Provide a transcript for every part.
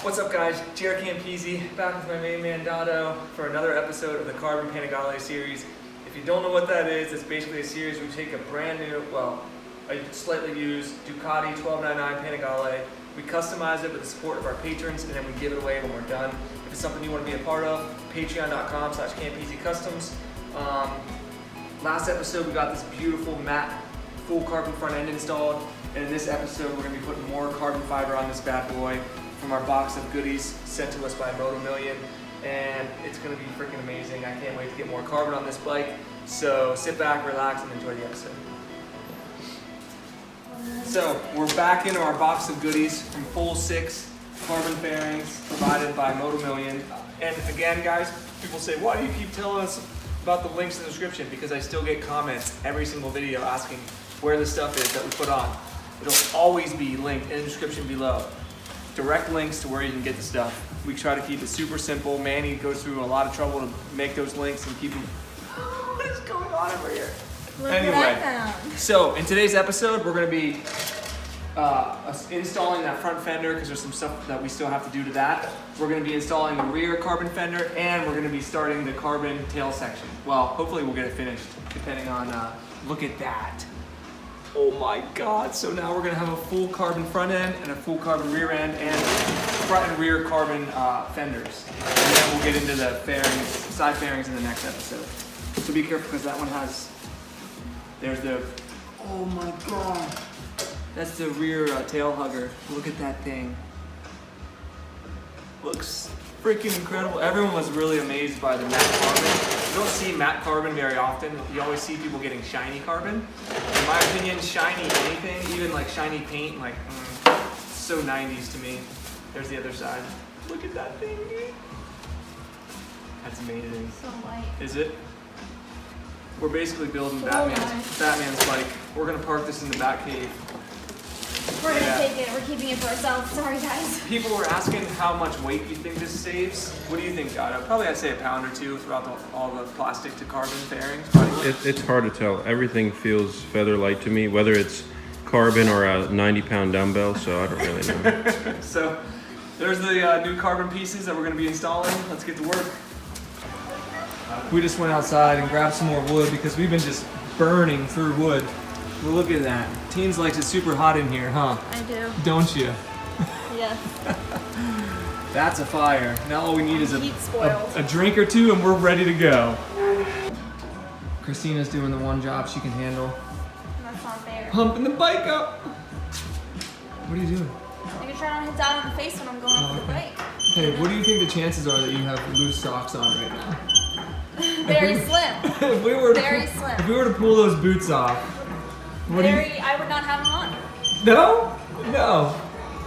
What's up guys, JaretCampisi back with my main man Dado for another episode of the Carbon Panigale series. If you don't know what that is, it's basically a series where we take a brand new, well, a slightly used Ducati 1299 Panigale, we customize it with the support of our patrons, and then we give it away when we're done. If it's something you want to be a part of, patreon.com/CampisiCustoms. Last episode we got this beautiful matte full carbon front end installed, and in this episode we're going to be putting more carbon fiber on this bad boy from our box of goodies sent to us by Moto Million, and it's going to be freaking amazing. I can't wait to get more carbon on this bike, so sit back, relax, and enjoy the episode. So we're back into our box of goodies from Full 6 carbon fairings provided by Moto Million. And again guys, people say, why do you keep telling us about the links in the description? Because I still get comments every single video asking where the stuff is that we put on. It'll always be linked in the description below. Direct links to where you can get the stuff. We try to keep it super simple. Manny goes through a lot of trouble to make those links and keep them. What is going on over here? Look anyway, so in today's episode, we're going to be installing that front fender because there's some stuff that we still have to do to that. We're going to be installing the rear carbon fender, and we're going to be starting the carbon tail section. Well, hopefully we'll get it finished, depending on, look at that. Oh my God, so now we're gonna have a full carbon front end and a full carbon rear end and front and rear carbon fenders. And then we'll get into the fairings, side fairings in the next episode. So be careful because that one has, there's the, oh my God. That's the rear tail hugger. Look at that thing. Looks freaking incredible. Everyone was really amazed by the matte carbon. You don't see matte carbon very often. You always see people getting shiny carbon. In my opinion, shiny anything, even like shiny paint, like, so 90s to me. There's the other side. Look at that thing, dude. That's amazing. So light. Is it? We're basically building Batman's bike. We're gonna park this in the Batcave. We're gonna take it. We're keeping it for ourselves. Sorry, guys. People were asking how much weight you think this saves. What do you think, Dado? Probably I'd say a pound or two throughout all the plastic to carbon fairings. It's hard to tell. Everything feels feather light to me, whether it's carbon or a 90-pound dumbbell, so I don't really know. So there's the new carbon pieces that we're gonna be installing. Let's get to work. We just went outside and grabbed some more wood because we've been just burning through wood. Well, look at that. Teens likes it super hot in here, huh? I do. Don't you? Yes. That's a fire. Now all we need is a drink or two and we're ready to go. Christina's doing the one job she can handle. That's not fair. Pumping the bike up. What are you doing? I can try not to hit down in the face when I'm going up the bike. Hey, what do you think the chances are that you have loose socks on right now? Very slim. If we were Very slim. If we were to pull those boots off, I would not have them on. No? No.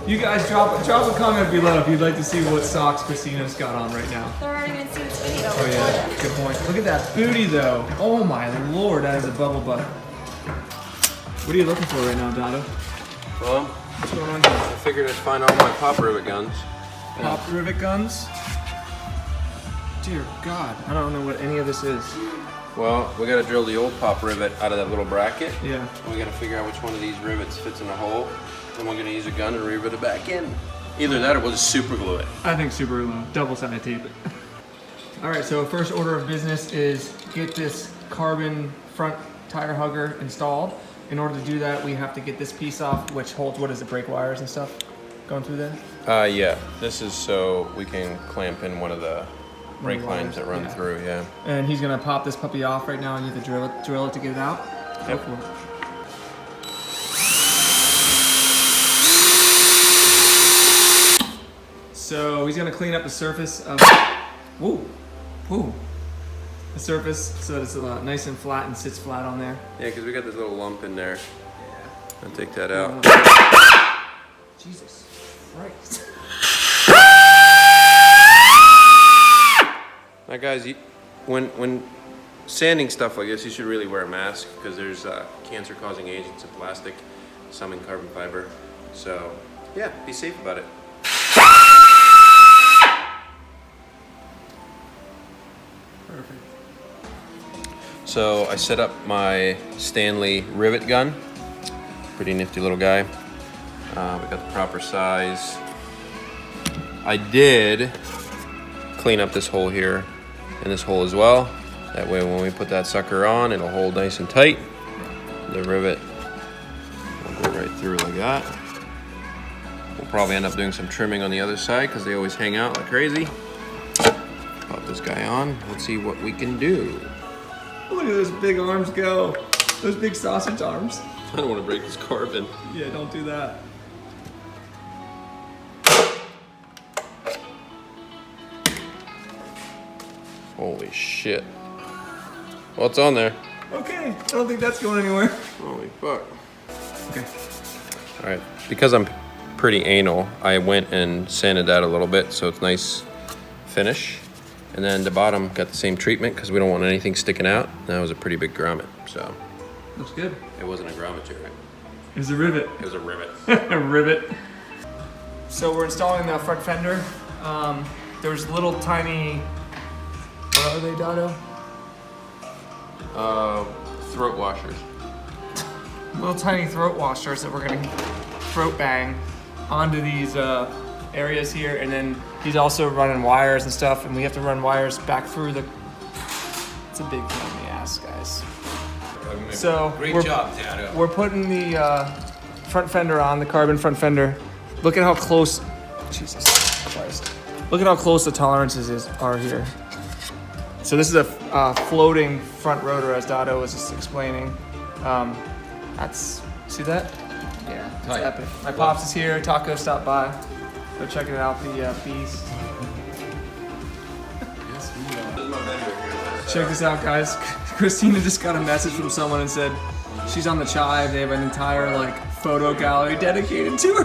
You guys drop a comment below if you'd like to see what socks Christina's got on right now. They're already going to see this video. Oh yeah, good point. Look at that booty though. Oh my Lord, that is a bubble butt. What are you looking for right now, Dado? Well, What's going on here? I figured I'd find all my pop rivet guns. Pop rivet guns? Dear God, I don't know what any of this is. Well, we gotta drill the old pop rivet out of that little bracket. Yeah. And we gotta figure out which one of these rivets fits in the hole. Then we're gonna use a gun to rivet it back in. Either that or we'll just super glue it. I think super glue, double-sided tape it. All right, so first order of business is get this carbon front tire hugger installed. In order to do that, we have to get this piece off, which holds, what is it, brake wires and stuff going through there? Yeah. This is so we can clamp in one of the brake lines that run through, yeah. And he's gonna pop this puppy off right now, and you have to drill it to get it out. Yep. Cool. So he's gonna clean up the surface of, the surface so that it's nice and flat and sits flat on there. Yeah, because we got this little lump in there. Yeah. I'll take that out. Jesus Christ. Now guys, when sanding stuff like this, you should really wear a mask because there's cancer-causing agents in plastic, some in carbon fiber. So yeah, be safe about it. Perfect. So I set up my Stanley rivet gun. Pretty nifty little guy. We got the proper size I did clean up this hole here and this hole as well. That way when we put that sucker on, it'll hold nice and tight. The rivet will go right through like that. We'll probably end up doing some trimming on the other side because they always hang out like crazy. Pop this guy on. Let's see what we can do. Look at those big arms go. Those big sausage arms. I don't want to break this carbon. Yeah, don't do that. Holy shit. Well, it's on there. Okay, I don't think that's going anywhere. Holy fuck. Okay. All right, because I'm pretty anal, I went and sanded that a little bit so it's nice finish. And then the bottom got the same treatment because we don't want anything sticking out. That was a pretty big grommet, so. Looks good. It wasn't a grommet, right? It was a rivet. It was a rivet. A rivet. So we're installing the front fender. There's little tiny, what are they, Dado? Throat washers. Little tiny throat washers that we're gonna throat bang onto these areas here, and then he's also running wires and stuff, and we have to run wires back through the. It's a big pain in the ass, guys. So Great job, Dado. We're putting the front fender on, the carbon front fender. Look at how close. Jesus Christ! Look at how close the tolerances are here. So this is a floating front rotor, as Dado was just explaining. That's, see that? Yeah, it's Tight. epic. My pops is here. Taco stopped by. Go check it out. The beast. Check this out, guys. Christina just got a message from someone and said she's on the Chive. They have an entire like photo gallery dedicated to her.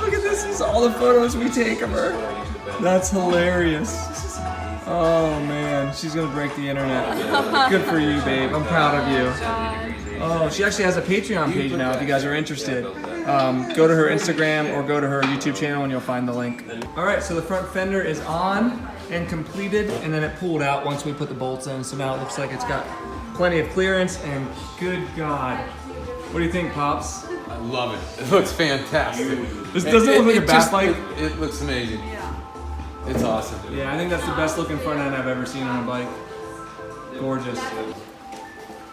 Look at this. This is all the photos we take of her. That's hilarious. Oh man, she's gonna break the internet. Good for you, babe. I'm proud of you. Oh, she actually has a Patreon page now if you guys are interested. Go to her Instagram or go to her YouTube channel and you'll find the link. All right, so the front fender is on and completed, and then it pulled out once we put the bolts in. So now it looks like it's got plenty of clearance, and good God. What do you think, Pops? I love it. It looks fantastic. This doesn't look like a back bike. It looks amazing. It's awesome. Yeah, I think that's the best looking front end I've ever seen on a bike. Gorgeous.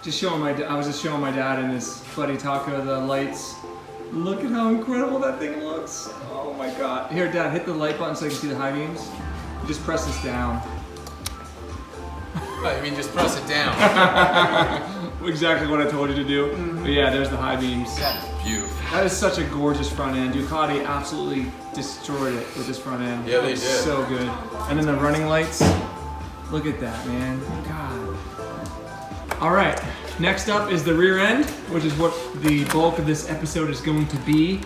Just showing I was just showing my dad and his buddy Taco the lights. Look at how incredible that thing looks. Oh my God. Here, Dad, hit the light button so you can see the high beams. You just press this down. I mean, just press it down. Exactly what I told you to do. But yeah, there's the high beams. That is beautiful. That is such a gorgeous front end. Ducati absolutely destroyed it with this front end. Yeah, they It's did. so good. And then the running lights. Look at that, man. God. All right. Next up is the rear end, which is what the bulk of this episode is going to be.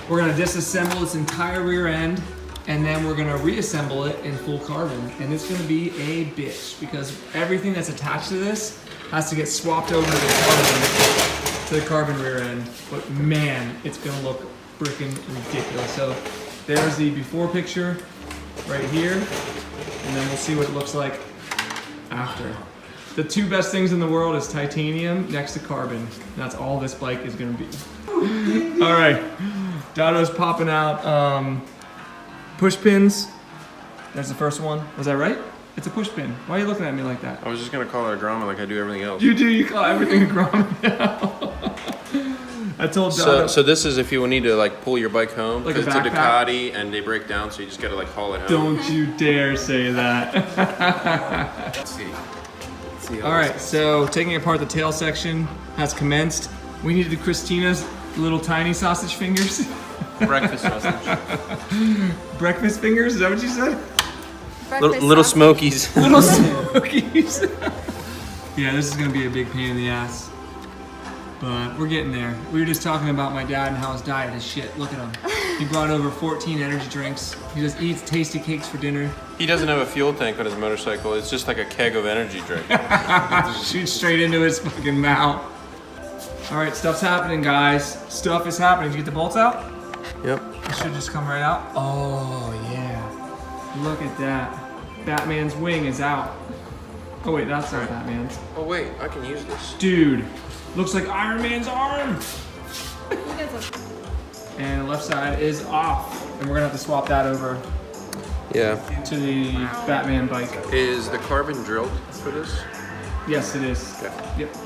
We're gonna disassemble this entire rear end, and then we're gonna reassemble it in full carbon. And it's gonna be a bitch because everything that's attached to this has to get swapped over to the carbon rear end. But man, it's gonna look freaking ridiculous. So there's the before picture right here, and then we'll see what it looks like after. The two best things in the world is titanium next to carbon. And that's all this bike is gonna be. All right, Dado's popping out push pins. There's the first one. Was that right? It's a push pin. Why are you looking at me like that? I was just gonna call it a grommet like I do everything else. You call everything a grommet now. I told Dado. So this is if you need to like pull your bike home, Like because a it's a backpack? Ducati and they break down, so you just gotta like haul it home. Don't you dare say that. Let's see. Let's see how All right, so taking apart the tail section has commenced. We needed Christina's little tiny sausage fingers. Breakfast sausage. Breakfast fingers, is that what you said? Breakfast Little sausage. smokies. Little smokies. Yeah, this is gonna be a big pain in the ass. But we're getting there. We were just talking about my dad and how his diet is shit. Look at him. He brought over 14 energy drinks. He just eats tasty cakes for dinner. He doesn't have a fuel tank on his motorcycle. It's just like a keg of energy drink. Shoots straight into his fucking mouth. All right, stuff's happening, guys. Stuff is happening. Did you get the bolts out? Yep. It should just come right out. Oh, yeah. Look at that. Batman's wing is out. Oh, wait, that's not Batman's. Oh wait, I can use this. Dude, looks like Iron Man's arm. Look at this. And the left side is off. and we're gonna have to swap that over Yeah. to the Batman bike. Is the carbon drilled for this? Yes, it is. Okay. Yep.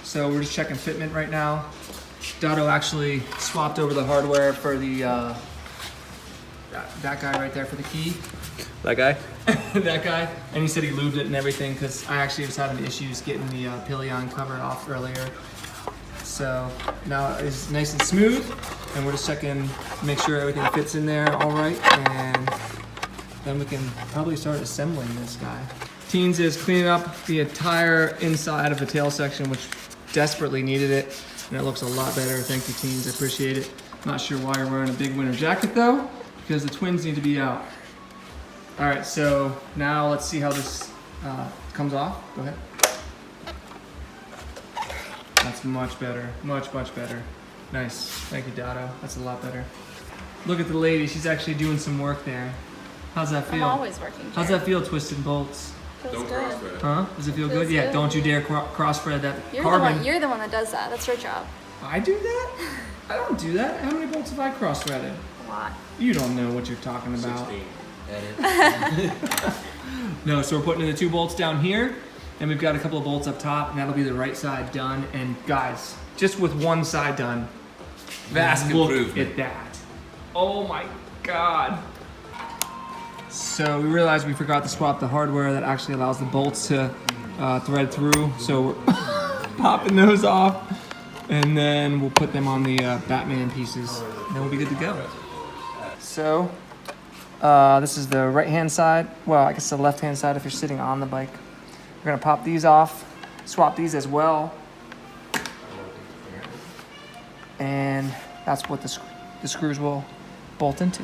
So we're just checking fitment right now. Dado actually swapped over the hardware for the that guy right there for the key. That guy? That guy. And he said he lubed it and everything because I actually was having issues getting the pillion cover off earlier. So now it's nice and smooth, and we're just checking, make sure everything fits in there all right, and then we can probably start assembling this guy. Teens is cleaning up the entire inside of the tail section, which desperately needed it, and it looks a lot better. Thank you, Teens, I appreciate it. Not sure why you're wearing a big winter jacket though, because the twins need to be out. All right, so now let's see how this comes off. Go ahead. That's much better, much better. Nice, thank you, Dado. That's a lot better. Look at the lady, she's actually doing some work there. How's that feel? I'm always working. How's that feel, twisted bolts? Feels Don't good. cross thread. Huh? Does it feel Feels good? Yeah, good. don't you dare cross-thread that You're carbon. you're the one that does that. That's your job. I do that? I don't do that. How many bolts have I cross-threaded? A lot. You don't know what you're talking about. 16. No, so we're putting in the 2 bolts down here, and we've got a couple of bolts up top, and that'll be the right side done. And guys, just with one side done, Vast look improvement. at that. Oh my God. So we realized we forgot to swap the hardware that actually allows the bolts to thread through. So we're popping those off, and then we'll put them on the Batman pieces, and then we'll be good to go. So this is the right-hand side. Well, I guess the left-hand side if you're sitting on the bike. We're gonna pop these off, swap these as well. And that's what the screws will bolt into.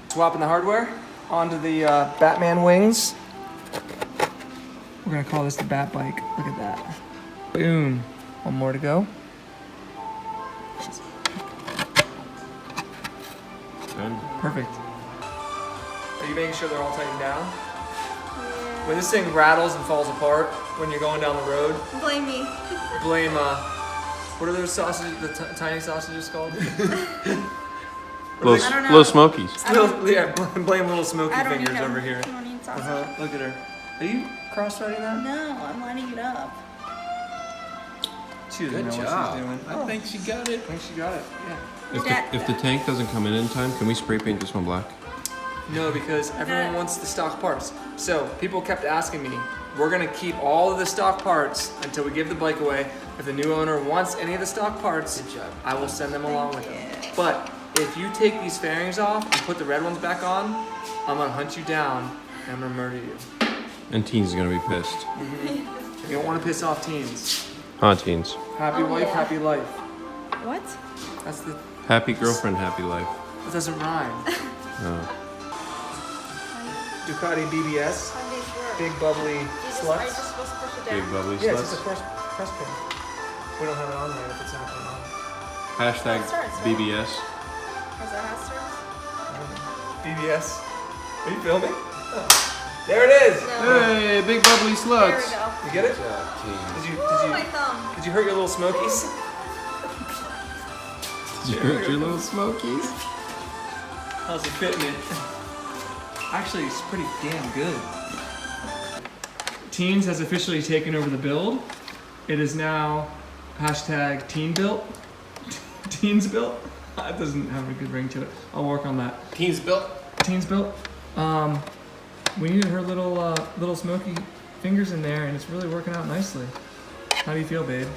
Swapping the hardware onto the Batman wings. We're gonna call this the Bat Bike. Look at that. Boom. One more to go. Done. Perfect. Are you making sure they're all tightened down? When this thing rattles and falls apart when you're going down the road, Blame me. blame what are those sausages, the tiny sausages called? Little, I don't know. little Smokies. Yeah, blame little smoky I don't fingers need 'em. over here. I don't need sausage. Look at her. Are you cross-threading that? No, I'm lining it up. She doesn't Good know job. what she's doing. I think she got it. I think she got it. Yeah. If the tank doesn't come in time, can we spray paint this one black? No, because everyone wants the stock parts. So people kept asking me, we're gonna keep all of the stock parts until we give the bike away. If the new owner wants any of the stock parts, Good job. I will send them along with them. But if you take these fairings off and put the red ones back on, I'm gonna hunt you down and I'm gonna murder you. And Teens is gonna be pissed. You don't wanna piss off teens. Huh, Teens? Happy Oh, wife, yeah. happy life. What? That's the, Happy girlfriend, happy life. that doesn't rhyme. Oh. Ducati BBS, big bubbly Are you sluts. just supposed to push it Big down? bubbly Yeah, it's just a sluts. press pin. We don't have it on there if it's not going on. Hashtag It starts, right? BBS. Is that how it starts? BBS. Are you filming? Oh. There it is. No. Hey, big bubbly There we sluts. go. You get it? Good job, team. Ooh, my thumb. Did you hurt your little smokies? Did you hurt your little Smokies? How's it fitting? Actually, it's pretty damn good. Teens has officially taken over the build. It is now hashtag teen built. Teens built. That doesn't have a good ring to it. I'll work on that. Team's built. Teens built. We needed her little smoky fingers in there, and it's really working out nicely. How do you feel, babe?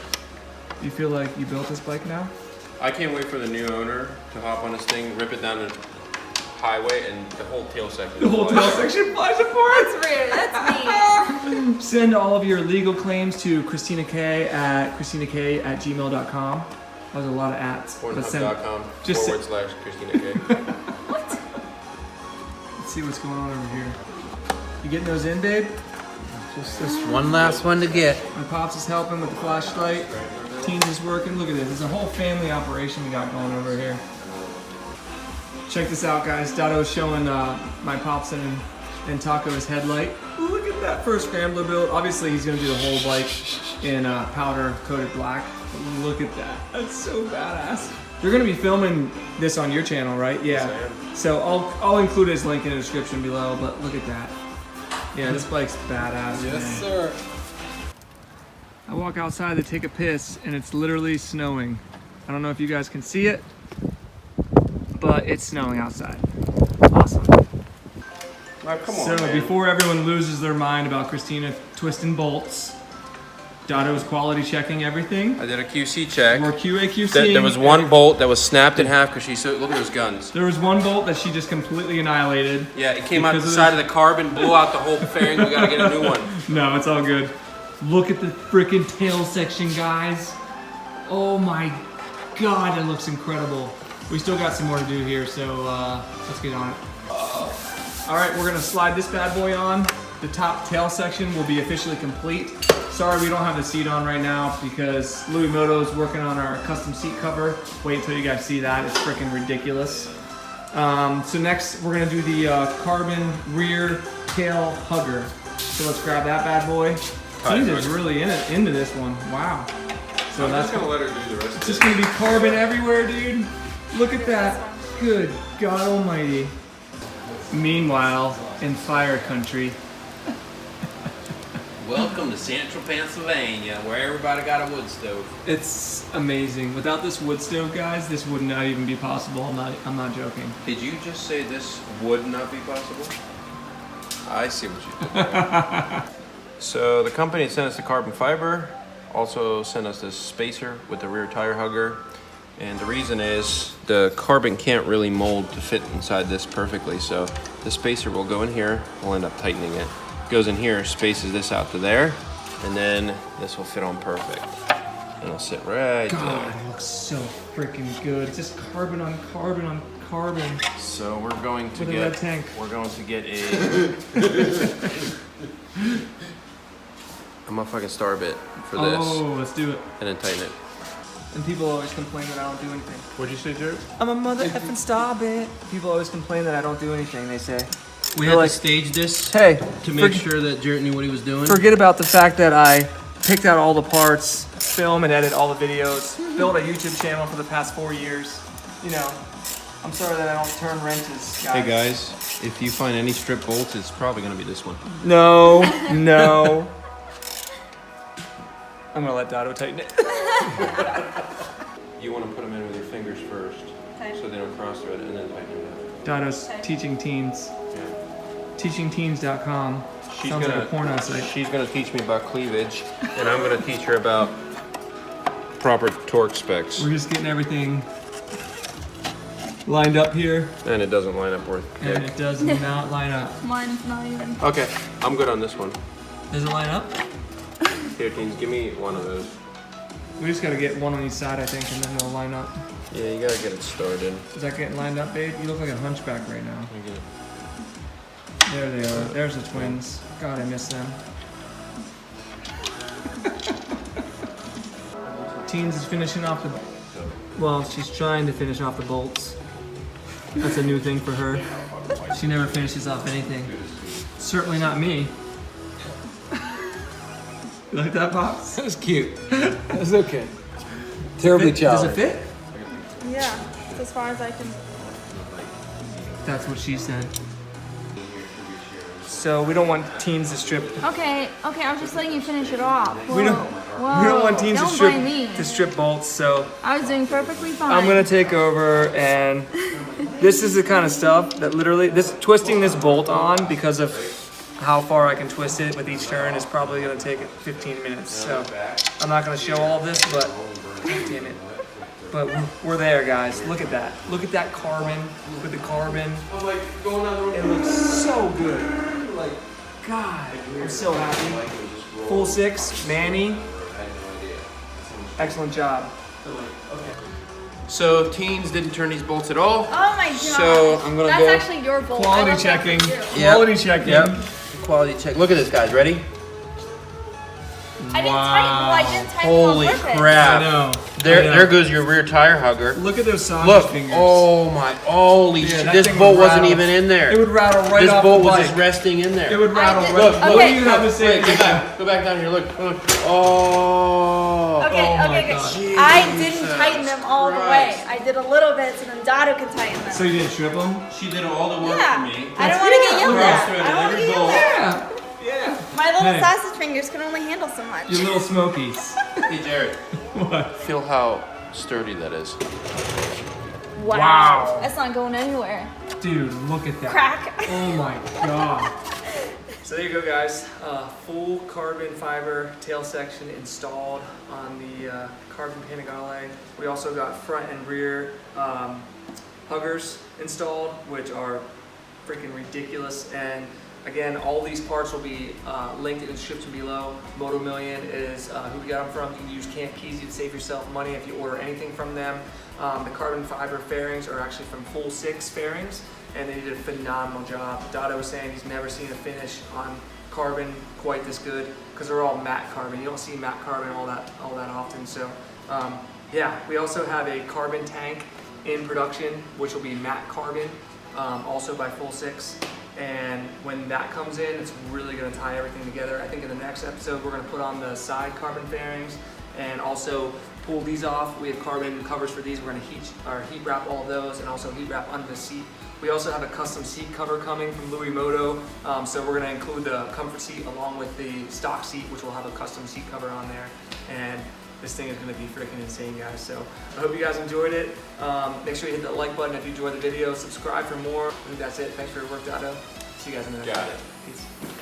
Do you feel like you built this bike now? I can't wait for the new owner to hop on this thing, rip it down the highway, and the whole tail section. The whole tail section flies apart. That's rude. That's me. Send all of your legal claims to Christina K at christinak@gmail.com. That was a lot of ats. But send- Pornhub.com just / Christina K. Let's see what's going on over here. You getting those in, babe? Just this one last one to get. My pops is helping with the flashlight. Teens is working. Look at this. It's a whole family operation we got going over here. Check this out, guys. Dado's showing my pops and Taco his headlight. Ooh, look at that first scrambler build. Obviously, he's gonna do the whole bike in powder coated black. But look at that. That's so badass. You're gonna be filming this on your channel, right? Yeah. Yes, I So I'll include his link in the description below. But look at that. Yeah, this bike's badass. Yes, man. sir. I walk outside to take a piss, and it's literally snowing. I don't know if you guys can see it, but it's snowing outside. Awesome. Right, come on, So man. before everyone loses their mind about Christina twisting bolts, Dado's quality checking everything. I did a QC check. We're QA/QC. There was one bolt that was snapped in half because she said, look at those guns. There was one bolt that she just completely annihilated. Yeah, it came out the Because of side of the carbon, blew out the whole fairing. We gotta get a new one. No, it's all good. Look at the freaking tail section, guys. Oh my God, it looks incredible. We still got some more to do here, so let's get on it. All right, we're gonna slide this bad boy on. The top tail section will be officially complete. Sorry we don't have the seat on right now because Louis Moto's working on our custom seat cover. Wait until you guys see that, it's freaking ridiculous. So next we're gonna do the carbon rear tail hugger. So let's grab that bad boy. Teens is really into this one, wow. So that's gonna let her do the rest it's just gonna be carbon everywhere, dude. Look at that. Good God almighty. Meanwhile, in fire country, Welcome to Central Pennsylvania, where everybody got a wood stove. it's amazing. Without this wood stove, guys, this would not even be possible. I'm not joking. Did you just say this would not be possible? I see what you did there. So the company sent us the carbon fiber, also sent us this spacer with the rear tire hugger. And the reason is the carbon can't really mold to fit inside this perfectly. So the spacer will go in here, we'll end up tightening it. Goes in here, spaces this out to there, and then this will fit on perfect. And it'll sit right God, there. it looks so freaking good. It's just carbon on carbon on carbon. So we're going to With a get red tank. we're going to get a I'm gonna fucking star bit for this Oh, let's do it. and then tighten it. And people always complain that I don't do anything. What'd you say, Jaret? I'm a mother effing stop it. People always complain that I don't do anything, they say. We They're had like, to stage this Hey, to make sure that Jaret knew what he was doing. forget about the fact that I picked out all the parts, film and edit all the videos, built a YouTube channel for the past 4 years. You know, I'm sorry that I don't turn wrenches, guys. Hey guys, if you find any strip bolts, it's probably gonna be this one. No, no. I'm gonna let Dado tighten it. You want to put them in with your fingers first, Okay. so they don't cross thread, and then tighten it Dado's teaching teens. up. Yeah. Teachingteens.com. She's Sounds gonna like a porno site. She's gonna teach me about cleavage, and I'm gonna teach her about proper torque specs. We're just getting everything lined up here, And it doesn't line up worth and dick. it does not line up. Mine's not even. Okay, I'm good on this one. Does it line up? Here, teens, give me one of those. We just gotta get one on each side, I think, and then it'll line up. Yeah, you gotta get it started. Is that getting lined up, babe? You look like a hunchback right now. Let me get it. There they are. There's the twins. God, I miss them. Teens is finishing off the... Well, she's trying to finish off the bolts. That's a new thing for her. She never finishes off anything. Certainly not me. You like that, Pops? That was cute. That was okay. Terribly Does challenging. it fit? Yeah, as far as I can. That's what she said. So we don't want teens to strip. Okay, I was just letting you finish it off. Whoa, We don't want teens don't to strip blame me. bolts. So I was doing perfectly fine. I'm gonna take over, and this is the kind of stuff that literally twisting this bolt on because of how far I can twist it with each turn is probably gonna take 15 minutes. So I'm not gonna show all of this, but damn it. But we're there, guys. Look at that. Look at that carbon with the carbon. It looks so good. Like, God, I'm so happy. Full 6, Manny. Excellent job. So teens didn't turn these bolts at all. Oh my god. So I'm gonna That's go actually your bolt. I Quality love that checking. for you. Quality checking. Yep. Quality check. Look at this, guys. Ready? I didn't tighten. Well, I didn't tighten Holy on purpose. crap. I know. There goes your rear tire hugger. Look at those sausage Look, fingers. oh my, holy Yeah, shit. that This thing bolt would wasn't rattle. even in there. It would rattle right This off bolt the was bike. just resting in there. It would rattle did- right. Look, What okay. do you have to say? Wait, go back down here, look. Oh. Okay, Oh my okay, God. good. I didn't tighten them all the way. I did a little bit so then Dado can tighten them. So you didn't strip them? She did all the work Yeah. for me. I don't want to get yelled at. Cross-threaded I don't want to every get yelled bolt. at. Yeah. My little Hey. sausage fingers can only handle so much. Your little smokies. Hey, Jaret, What? feel how sturdy that is. Wow. That's not going anywhere. Dude, look at that. Crack. Oh my god. So there you go, guys. Full carbon fiber tail section installed on the carbon Panigale. We also got front and rear huggers installed, which are freaking ridiculous. And again, all these parts will be linked in the description below. Moto Million is who we got them from. You can use Campisi to save yourself money if you order anything from them. The carbon fiber fairings are actually from Full 6 fairings, and they did a phenomenal job. Dado was saying he's never seen a finish on carbon quite this good because they're all matte carbon. You don't see matte carbon all that often. So yeah, we also have a carbon tank in production, which will be matte carbon, also by Full 6. And when that comes in, it's really going to tie everything together. I think in the next episode, we're going to put on the side carbon fairings and also pull these off. We have carbon covers for these. We're going to heat wrap all of those and also heat wrap under the seat. We also have a custom seat cover coming from Louis Moto. So we're going to include the comfort seat along with the stock seat, which will have a custom seat cover on there. And this thing is going to be freaking insane, guys. So I hope you guys enjoyed it. Make sure you hit that like button if you enjoyed the video. Subscribe for more. I think that's it. Thanks for your work, Dado. See you guys in the next Got video. it. Peace.